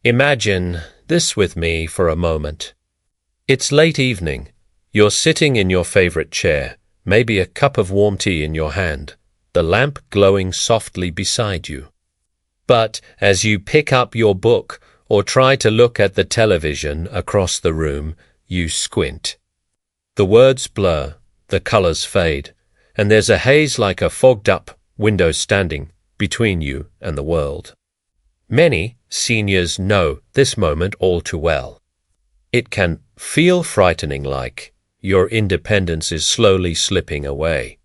Imagine this with me for a moment. It's late evening. You're sitting in your favorite chair, maybe a cup of warm tea in your hand, the lamp glowing softly beside you. But as you pick up your book or try to look at the television across the room, you squint. The words blur, the colors fade, and there's a haze like a fogged-up window standing between you and the world. Many seniors know this moment all too well. It can feel frightening, like your independence is slowly slipping away.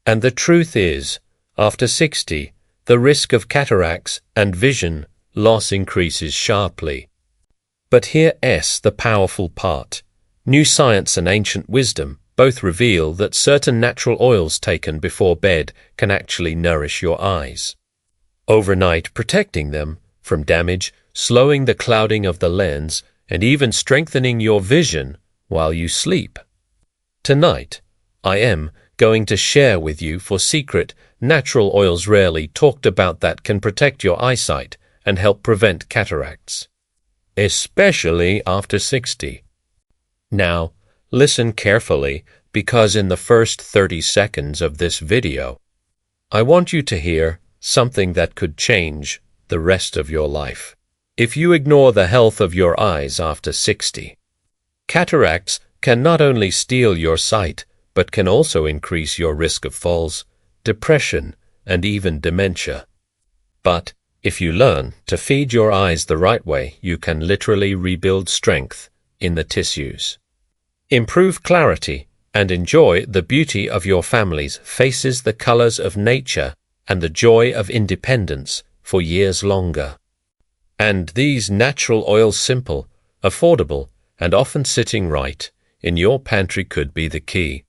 And the truth is, after 60, the risk of cataracts and vision loss increases sharply. But here's the powerful part. New science and ancient wisdom both reveal that certain natural oils taken before bed can actually nourish your eyes overnight, protecting them from damage, slowing the clouding of the lens, and even strengthening your vision while you sleep. Tonight, I am going to share with you 4 secret natural oils rarely talked about that can protect your eyesight and help prevent cataracts, especially after 60. Now, listen carefully, because in the first 30 seconds of this video, I want you to hear something that could change the rest of your life if you ignore the health of your eyes after 60. Cataracts can not only steal your sight, but can also increase your risk of falls, depression, and even dementia. But if you learn to feed your eyes the right way, you can literally rebuild strength in the tissues, improve clarity, and enjoy the beauty of your family's faces, the colors of nature, and the joy of independence for years longer. And these natural oils, simple, affordable, and often sitting right in your pantry, could be the key.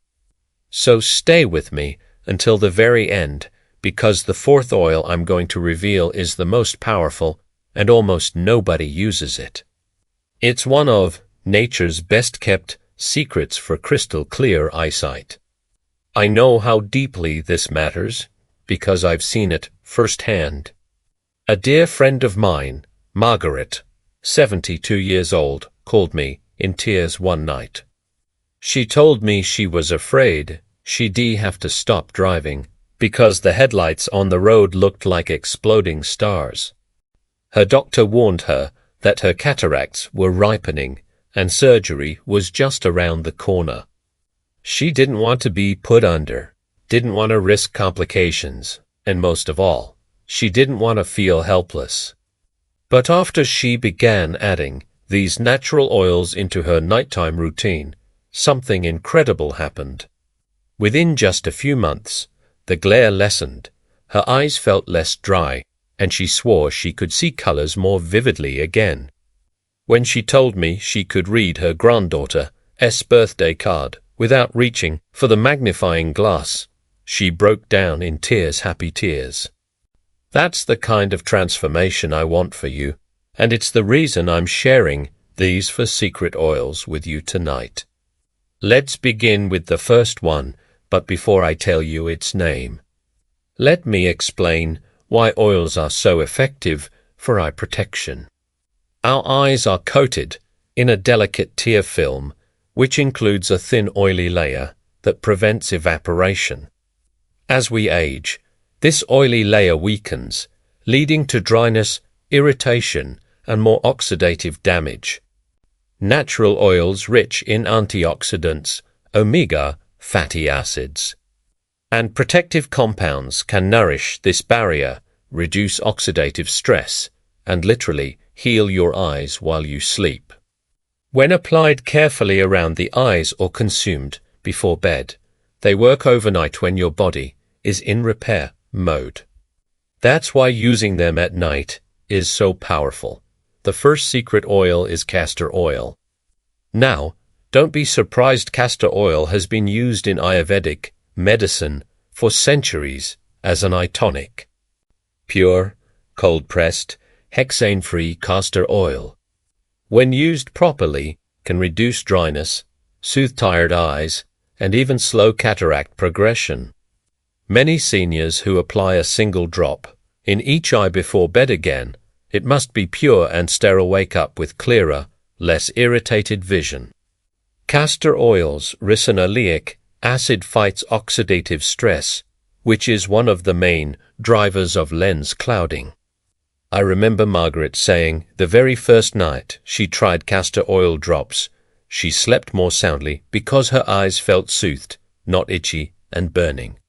So stay with me until the very end, because the 4th oil I'm going to reveal is the most powerful, and almost nobody uses it. It's one of nature's best-kept secrets for crystal-clear eyesight. I know how deeply this matters, because I've seen it firsthand. A dear friend of mine, Margaret, 72 years old, called me in tears one night. She told me she was afraid she'd have to stop driving because the headlights on the road looked like exploding stars. Her doctor warned her that her cataracts were ripening and surgery was just around the corner. She didn't want to be put under, didn't want to risk complications, and most of all, she didn't want to feel helpless. But after she began adding these natural oils into her nighttime routine, something incredible happened. Within just a few months, the glare lessened, her eyes felt less dry, and she swore she could see colors more vividly again. When she told me she could read her granddaughter's birthday card without reaching for the magnifying glass, she broke down in tears, happy tears. That's the kind of transformation I want for you, and it's the reason I'm sharing these 4 secret oils with you tonight. Let's begin with the first one, but before I tell you its name, let me explain why oils are so effective for eye protection. Our eyes are coated in a delicate tear film, which includes a thin oily layer that prevents evaporation. As we age, this oily layer weakens, leading to dryness, irritation, and more oxidative damage. Natural oils rich in antioxidants, omega fatty acids, and protective compounds can nourish this barrier, reduce oxidative stress, and literally heal your eyes while you sleep. When applied carefully around the eyes or consumed before bed, they work overnight when your body is in repair mode. That's why using them at night is so powerful. The first secret oil is castor oil. Now, don't be surprised, castor oil has been used in Ayurvedic medicine for centuries as an eye tonic. Pure, cold-pressed, hexane-free castor oil, when used properly, can reduce dryness, soothe tired eyes, and even slow cataract progression. Many seniors who apply a single drop in each eye before bed again It must be pure and sterile. Wake up with clearer, less irritated vision. Castor oil's ricinoleic acid fights oxidative stress, which is one of the main drivers of lens clouding. I remember Margaret saying the very first night she tried castor oil drops, she slept more soundly because her eyes felt soothed, not itchy and burning.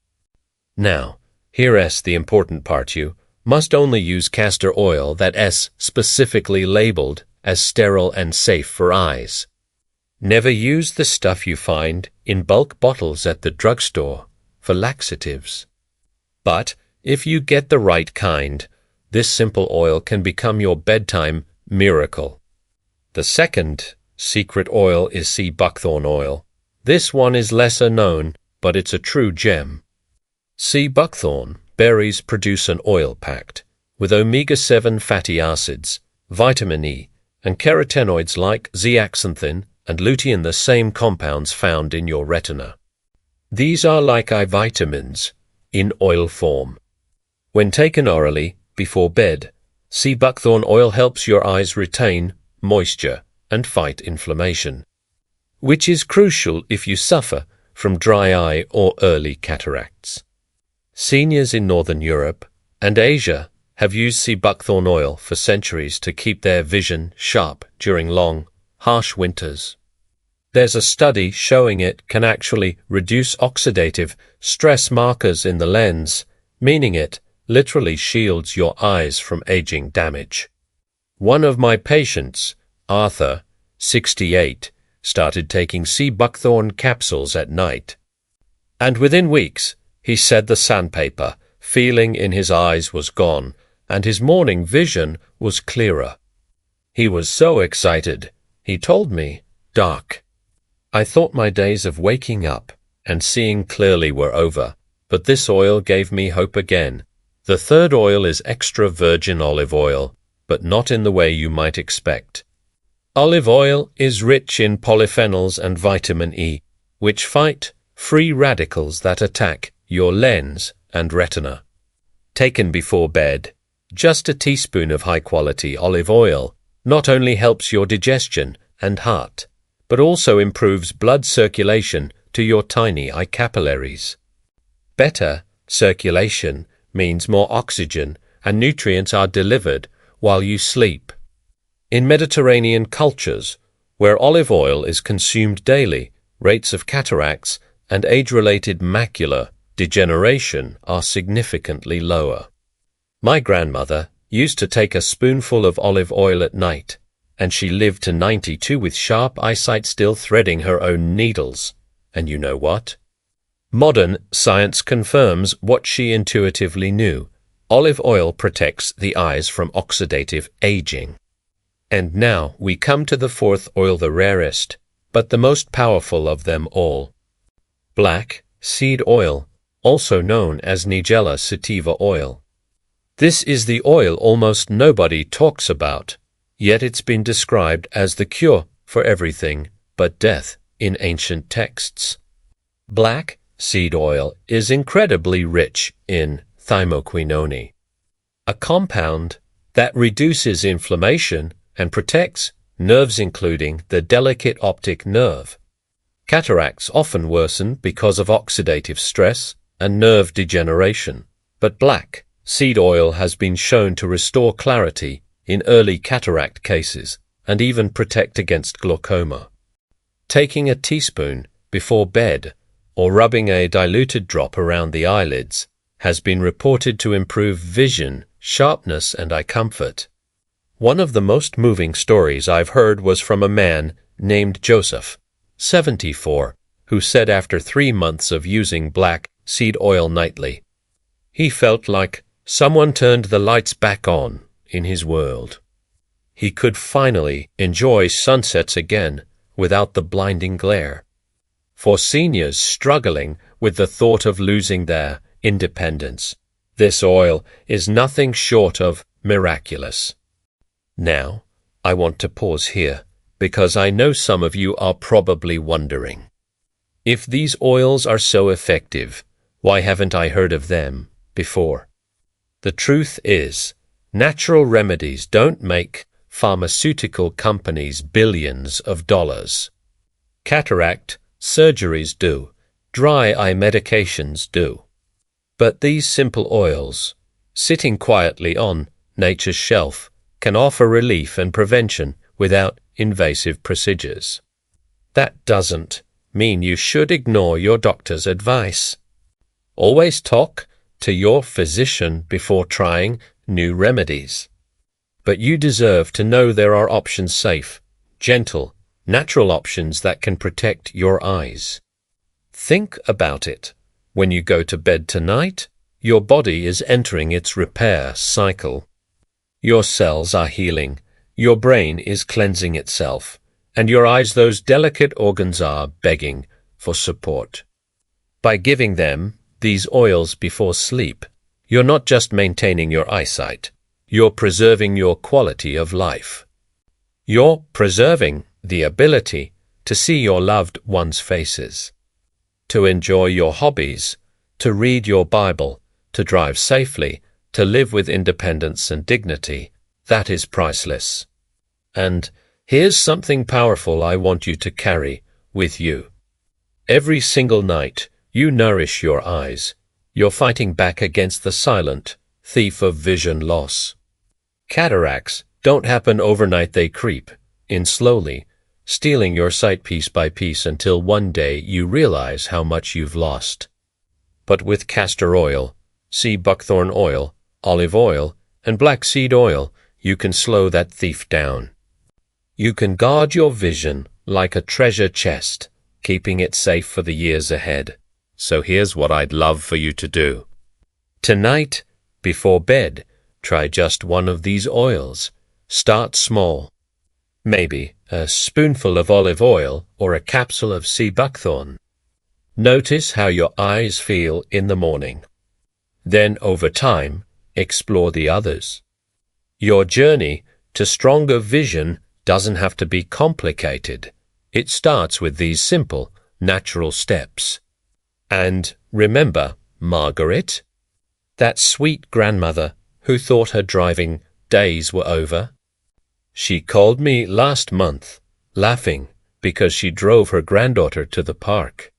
Now, here's the important part. You must only use castor oil that is specifically labeled as sterile and safe for eyes. Never use the stuff you find in bulk bottles at the drugstore for laxatives. But if you get the right kind, this simple oil can become your bedtime miracle. The second secret oil is sea buckthorn oil. This one is lesser known, but it's a true gem. Sea buckthorn berries produce an oil packed with omega-7 fatty acids, vitamin E, and carotenoids like zeaxanthin and lutein, the same compounds found in your retina. These are like eye vitamins in oil form. When taken orally before bed, sea buckthorn oil helps your eyes retain moisture and fight inflammation, which is crucial if you suffer from dry eye or early cataracts. Seniors in Northern Europe and Asia have used sea buckthorn oil for centuries to keep their vision sharp during long, harsh winters. There's a study showing it can actually reduce oxidative stress markers in the lens, meaning it literally shields your eyes from aging damage. One of my patients, Arthur, 68, started taking sea buckthorn capsules at night. And within weeks, he said the sandpaper feeling in his eyes was gone, and his morning vision was clearer. He was so excited. He told me, "Doc, I thought my days of waking up and seeing clearly were over, but this oil gave me hope again." The third oil is extra virgin olive oil, but not in the way you might expect. Olive oil is rich in polyphenols and vitamin E, which fight free radicals that attack your lens and retina. Taken before bed, just a teaspoon of high-quality olive oil not only helps your digestion and heart, but also improves blood circulation to your tiny eye capillaries. Better circulation means more oxygen and nutrients are delivered while you sleep. In Mediterranean cultures, where olive oil is consumed daily, rates of cataracts and age-related macular degeneration are significantly lower. My grandmother used to take a spoonful of olive oil at night, and she lived to 92 with sharp eyesight, still threading her own needles. And you know what? Modern science confirms what she intuitively knew. Olive oil protects the eyes from oxidative aging. And now we come to the fourth oil, the rarest, but the most powerful of them all. Black seed oil, also known as Nigella sativa oil. This is the oil almost nobody talks about, yet it's been described as the cure for everything but death in ancient texts. Black seed oil is incredibly rich in thymoquinone, a compound that reduces inflammation and protects nerves, including the delicate optic nerve. Cataracts often worsen because of oxidative stress and nerve degeneration, but black seed oil has been shown to restore clarity in early cataract cases and even protect against glaucoma. Taking a teaspoon before bed or rubbing a diluted drop around the eyelids has been reported to improve vision, sharpness, and eye comfort. One of the most moving stories I've heard was from a man named Joseph, 74, who said after 3 months of using black seed oil nightly, he felt like someone turned the lights back on in his world. He could finally enjoy sunsets again without the blinding glare. For seniors struggling with the thought of losing their independence, this oil is nothing short of miraculous. Now, I want to pause here because I know some of you are probably wondering, if these oils are so effective, why haven't I heard of them before? The truth is, Natural remedies don't make pharmaceutical companies billions of dollars. Cataract surgeries do. Dry eye medications do. But these simple oils, sitting quietly on nature's shelf, can offer relief and prevention without invasive procedures. That doesn't mean you should ignore your doctor's advice. Always talk to your physician before trying new remedies. But you deserve to know there are options safe, gentle, natural options that can protect your eyes. Think about it. When you go to bed tonight, your body is entering its repair cycle. Your cells are healing, your brain is cleansing itself, and your eyes, those delicate organs, are begging for support. By giving them these oils before sleep, you're not just maintaining your eyesight, you're preserving your quality of life. You're preserving the ability to see your loved ones' faces, to enjoy your hobbies, to read your Bible, to drive safely, to live with independence and dignity. That is priceless. And here's something powerful I want you to carry with you. Every single night, you nourish your eyes. You're fighting back against the silent thief of vision loss. Cataracts don't happen overnight, they creep in slowly, stealing your sight piece by piece until one day you realize how much you've lost. But with castor oil, sea buckthorn oil, olive oil, and black seed oil, you can slow that thief down. You can guard your vision like a treasure chest, keeping it safe for the years ahead. So here's what I'd love for you to do. Tonight, before bed, try just one of these oils. Start small. Maybe a spoonful of olive oil or a capsule of sea buckthorn. Notice how your eyes feel in the morning. Then, over time, explore the others. Your journey to stronger vision doesn't have to be complicated. It starts with these simple, natural steps. And remember Margaret, that sweet grandmother who thought her driving days were over? She called me last month, laughing because she drove her granddaughter to the park,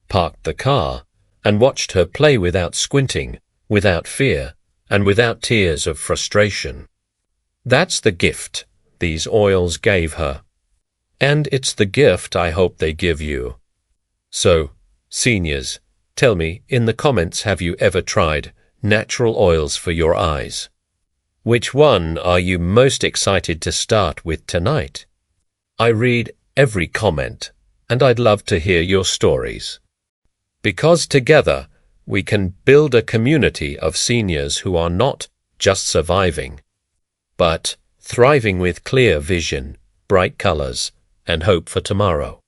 parked the car, and watched her play without squinting, without fear, and without tears of frustration. That's the gift these oils gave her. And it's the gift I hope they give you. So, seniors, tell me in the comments, have you ever tried natural oils for your eyes? Which one are you most excited to start with tonight? I read every comment, and I'd love to hear your stories. Because together we can build a community of seniors who are not just surviving, but thriving with clear vision, bright colors, and hope for tomorrow.